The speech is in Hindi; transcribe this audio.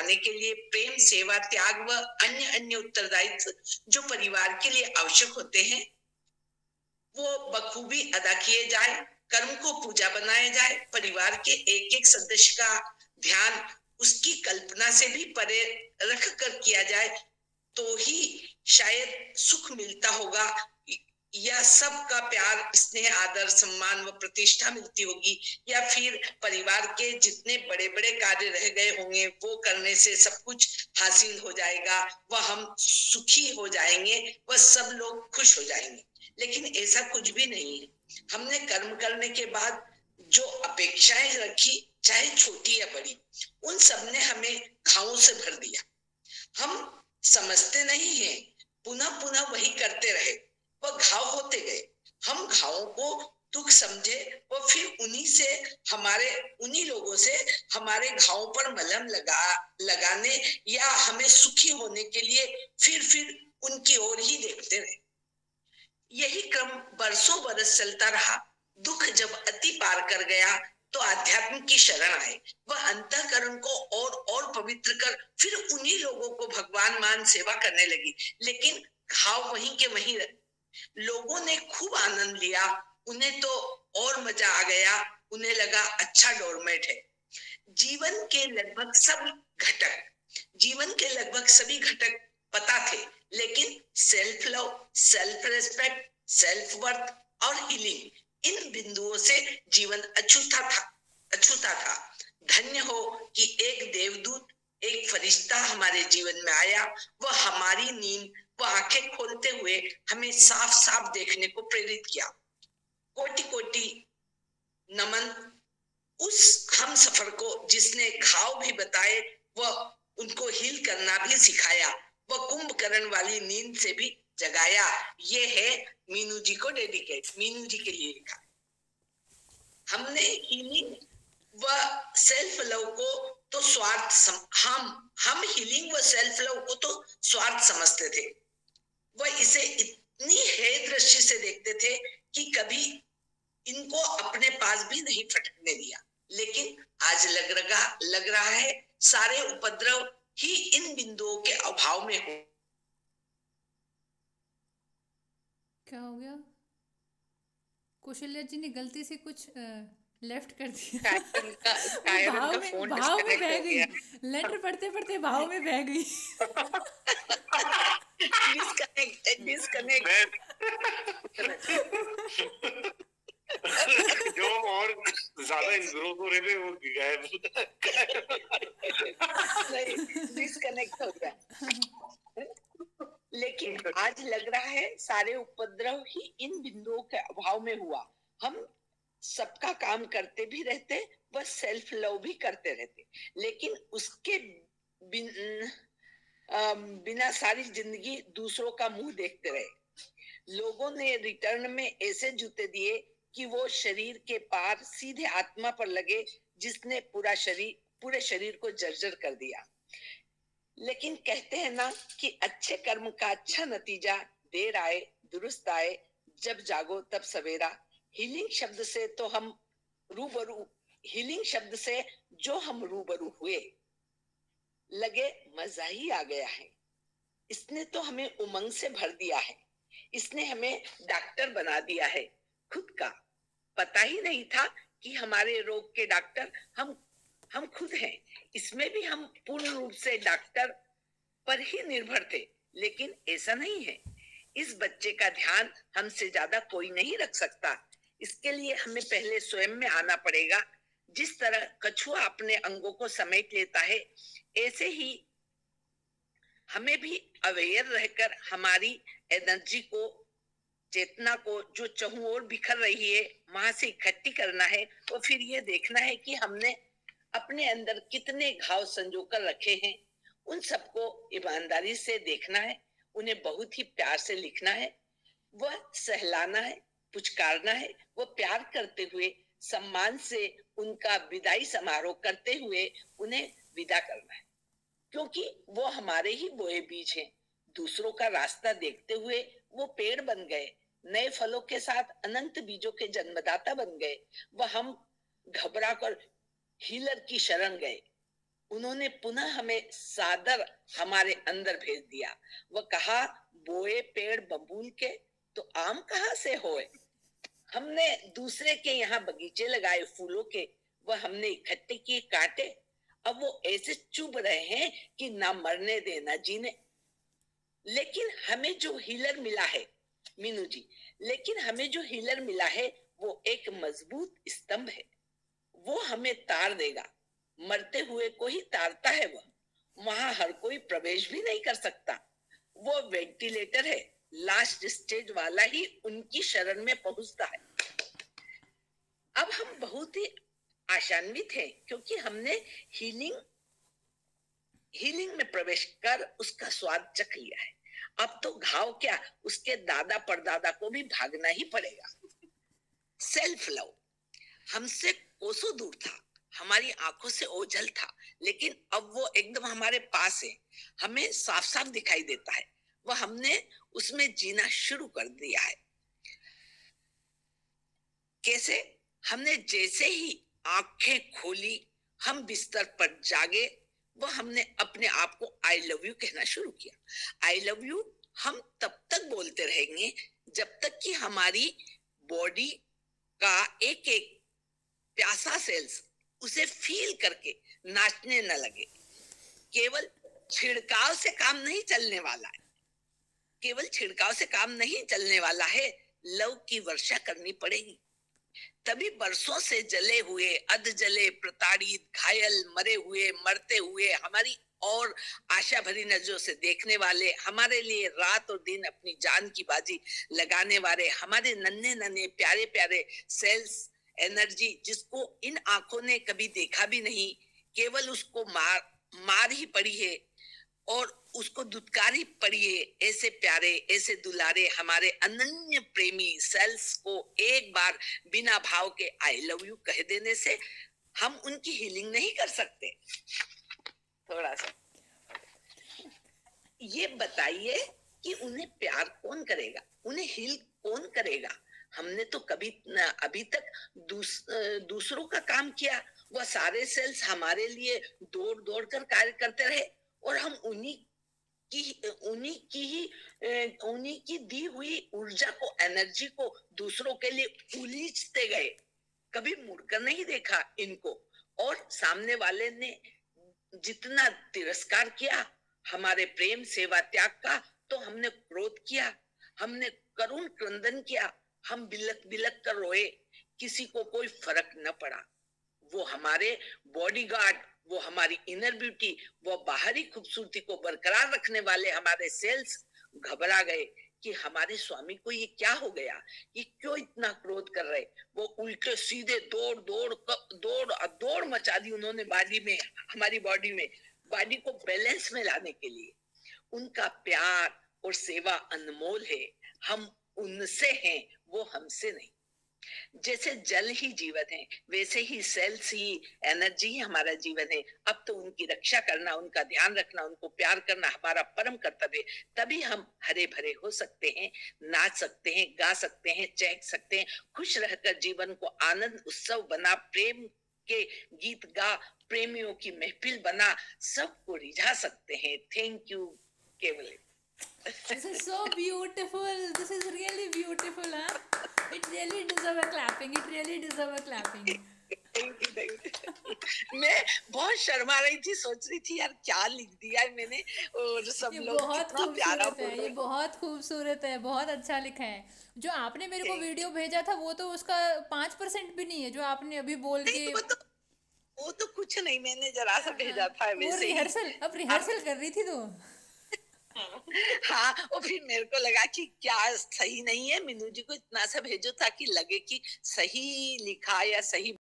चलाने के लिए प्रेम, सेवा, त्याग व अन्य अन्य उत्तरदायित्व जो परिवार के लिए आवश्यक होते हैं वो बखूबी अदा किए जाए। कर्म को पूजा बनाया जाए। परिवार के एक एक सदस्य का ध्यान उसकी कल्पना से भी परे रख कर किया जाए तो ही शायद सुख मिलता होगा, या सबका प्यार, स्नेह, आदर, सम्मान व प्रतिष्ठा मिलती होगी, या फिर परिवार के जितने बड़े बड़े कार्य रह गए होंगे वो करने से सब कुछ हासिल हो जाएगा, वह हम सुखी हो जाएंगे, वह सब लोग खुश हो जाएंगे। लेकिन ऐसा कुछ भी नहीं है। हमने कर्म करने के बाद जो अपेक्षाएं रखी, चाहे छोटी या बड़ी, उन सब ने हमें घावों से भर दिया। हम समझते नहीं हैं, पुनः पुनः वही करते रहे, वह घाव होते गए। हम घावों को दुख समझे और फिर उन्हीं लोगों से हमारे घावों पर मलहम लगाने या हमें सुखी होने के लिए फिर उनकी ओर ही देखते रहे। यही क्रम बरसों बरस चलता रहा। दुख जब अति पार कर गया तो आध्यात्म की शरण आए। वह अंतःकरण को और पवित्र कर फिर उन्हीं लोगों को भगवान मान सेवा करने लगी। लेकिन घाव वहीं के वहीं रहे। लोगों ने खूब आनंद लिया, उन्हें तो और मजा आ गया, उन्हें लगा अच्छा डोरमेट है। जीवन के लगभग सभी घटक पता थे, लेकिन self love, self respect, self worth और हीलिंग, इन बिंदुओं से जीवन अछूता था। धन्य हो कि एक देवदूत, एक फरिश्ता हमारे जीवन में आया। वह हमारी नींद व आंखें खोलते हुए हमें साफ साफ देखने को प्रेरित किया। कोटि कोटि नमन उस हम सफर को जिसने घाव भी बताए वह उनको हील करना भी सिखाया, वह कुंभकर्ण वाली नींद से भी जगाया। ये है मीनू जी को डेडिकेट, मीनू जी के लिए लिखा। हमने हीलिंग व सेल्फ लव को तो हम हीलिंग व सेल्फ लव को तो स्वार्थ समझते थे। वह इसे इतनी है दृष्टि से देखते थे कि कभी इनको अपने पास भी नहीं फटकने दिया। लेकिन आज लग रहा है सारे उपद्रव ही इन बिंदुओं के अभाव में हो। क्या हो गया? कौशल्या जी ने गलती से कुछ लेफ्ट कर दिया। भाव में बह गई, लेटर पढ़ते पढ़ते भाव में बह गई। डिस्कनेक्ट जो और ज्यादा इंग्रो हो रहे थे वो गायब डिस्कनेक्ट हो गया। लेकिन आज लग रहा है सारे उपद्रव ही इन बिंदुओं के अभाव में हुआ। हम सबका काम करते भी रहते, बस सेल्फ लव भी करते रहते, लेकिन उसके बिना सारी जिंदगी दूसरों का मुंह देखते रहे। लोगों ने रिटर्न में ऐसे जूते दिए कि वो शरीर के पार सीधे आत्मा पर लगे, जिसने पूरे शरीर को जर्जर कर दिया। लेकिन कहते हैं ना कि अच्छे कर्म का अच्छा नतीजा देर आए दुरुस्त आए, जब जागो तब सवेरा। हीलिंग शब्द से जो हम रूबरू हुए, लगे मजा ही आ गया है। इसने तो हमें उमंग से भर दिया है। इसने हमें डॉक्टर बना दिया है। खुद का पता ही नहीं था कि हमारे रोग के डॉक्टर हम खुद हैं। इसमें भी हम पूर्ण रूप से डॉक्टर पर ही निर्भर थे, लेकिन ऐसा नहीं है। इस बच्चे का ध्यान हमसे ज्यादा कोई नहीं रख सकता। इसके लिए हमें पहले स्वयं में आना पड़ेगा। जिस तरह कछुआ अपने अंगों को समेट लेता है, ऐसे ही हमें भी अवेयर रहकर हमारी एनर्जी को, चेतना को जो चहुं ओर बिखर रही है वहां से इकट्ठी करना है, और फिर ये देखना है कि हमने अपने अंदर कितने घाव संजो कर रखे हैं। उन सबको ईमानदारी से देखना है, उन्हें बहुत ही प्यार से लिखना है, वह सहलाना है, पुचकारना है, वह प्यार करते हुए सम्मान से उनका विदाई समारोह करते हुए उन्हें विदा करना है, क्योंकि वो हमारे ही बोए बीज हैं। दूसरों का रास्ता देखते हुए वो पेड़ बन गए, नए फलों के साथ अनंत बीजों के जन्मदाता बन गए। वह हम घबरा कर हीलर की शरण गए। उन्होंने पुनः हमें सादर हमारे अंदर भेज दिया। वह कहा, बोए पेड़ बबूल के तो आम कहाँ से होए। हमने दूसरे के यहाँ बगीचे लगाए फूलों के, वह हमने इकट्ठे किए कांटे। अब वो ऐसे चुभ रहे हैं कि ना मरने दे ना जीने। लेकिन हमें जो हीलर मिला है मीनू जी, लेकिन हमें जो हीलर मिला है वो एक मजबूत स्तंभ है। वो हमें तार देगा। मरते हुए को ही तारता है वह। वहां हर कोई प्रवेश भी नहीं कर सकता। वो वेंटिलेटर है, लास्ट स्टेज वाला ही उनकी शरण में पहुंचता है। अब हम बहुत ही आशान्वित हैं क्योंकि हमने हीलिंग में प्रवेश कर उसका स्वाद चख लिया है। अब तो घाव क्या, उसके दादा परदादा को भी भागना ही पड़ेगा। सेल्फ लव हमसे कोसों दूर था, हमारी आंखों से ओझल था, लेकिन अब वो एकदम हमारे पास है, हमें साफ साफ दिखाई देता है। वह हमने उसमें जीना शुरू कर दिया है। कैसे? हमने जैसे ही आंखें खोली, हम बिस्तर पर जागे, वह हमने अपने आप को आई लव यू कहना शुरू किया। आई लव यू हम तब तक बोलते रहेंगे जब तक कि हमारी बॉडी का एक एक प्यासा सेल्स उसे फील करके नाचने न लगे। केवल छिड़काव से काम नहीं चलने वाला है, केवल छिड़काव से काम नहीं चलने वाला है, लव की वर्षा करनी पड़ेगी। तभी बरसों से जले हुए, अध जले, प्रताड़ित, घायल, मरे हुए, मरते हुए, हमारी और आशा भरी नजरों से देखने वाले, हमारे लिए रात और दिन अपनी जान की बाजी लगाने वाले, हमारे नन्हे नन्हे प्यारे प्यारे सेल्स, एनर्जी, जिसको इन आंखों ने कभी देखा भी नहीं, केवल उसको मार ही पड़ी है और उसको दुत्कार ही पड़ी है, ऐसे प्यारे, ऐसे दुलारे हमारे अनन्य प्रेमी सेल्स को एक बार बिना भाव के आई लव यू कह देने से हम उनकी हीलिंग नहीं कर सकते। थोड़ा सा ये बताइए कि उन्हें प्यार कौन करेगा, उन्हें हील कौन करेगा। हमने तो कभी अभी तक दूसरों का काम किया। वह सारे सेल्स हमारे लिए दौड़ दौड़ कर कार्य करते रहे और हम उन्हीं की दी हुई ऊर्जा को, एनर्जी को दूसरों के लिए उलीचते गए। कभी मुड़कर नहीं देखा इनको। और सामने वाले ने जितना तिरस्कार किया हमारे प्रेम सेवा त्याग का, तो हमने क्रोध किया, हमने करुण क्रंदन किया, हम बिलक बिलक कर रोए, किसी को कोई फर्क न पड़ा। वो हमारे बॉडीगार्ड, वो हमारी इनर ब्यूटी, वो बाहरी खूबसूरती को बरकरार रखने वाले हमारे सेल्स घबरा गए कि हमारे स्वामी को ये क्या हो गया, ये क्यों इतना क्रोध कर रहे। वो उल्टे सीधे दौड़ दौड़ दौड़ दौड़ मचा दी उन्होंने बॉडी में, हमारी बॉडी में, बॉडी को बैलेंस में लाने के लिए। उनका प्यार और सेवा अनमोल है, हम उनसे हैं, वो हमसे नहीं। जैसे जल ही जीवन है, वैसे ही सेल्स ही, एनर्जी ही हमारा जीवन है। अब तो उनकी रक्षा करना, उनका ध्यान रखना, उनको प्यार करना हमारा परम कर्तव्य। तभी हम हरे भरे हो सकते हैं, नाच सकते हैं, गा सकते हैं, चहक सकते हैं, खुश रहकर जीवन को आनंद उत्सव बना, प्रेम के गीत गा, प्रेमियों की महफिल बना, सबको रिझा सकते हैं। थैंक यू केवल। This is so beautiful. This is really beautiful, huh? It really deserve a clapping. It really deserve a clapping. मैं बहुत शर्मा रही थी, सोच रही थी यार क्या लिख दिया है मैंने, और सब लोग बहुत खूबसूरत है, ये बहुत खूबसूरत है, बहुत अच्छा लिखा है। जो आपने मेरे को वीडियो भेजा था वो तो उसका 5% भी नहीं है, जो आपने अभी बोल के वो तो कुछ नहीं, मैंने जरा सा भेजा था वैसे रिहर्सल, अब रिहर्सल कर रही थी तो हाँ। और फिर मेरे को लगा कि क्या सही नहीं है, मीनू जी को इतना सा भेजो ताकि लगे कि सही लिखा या सही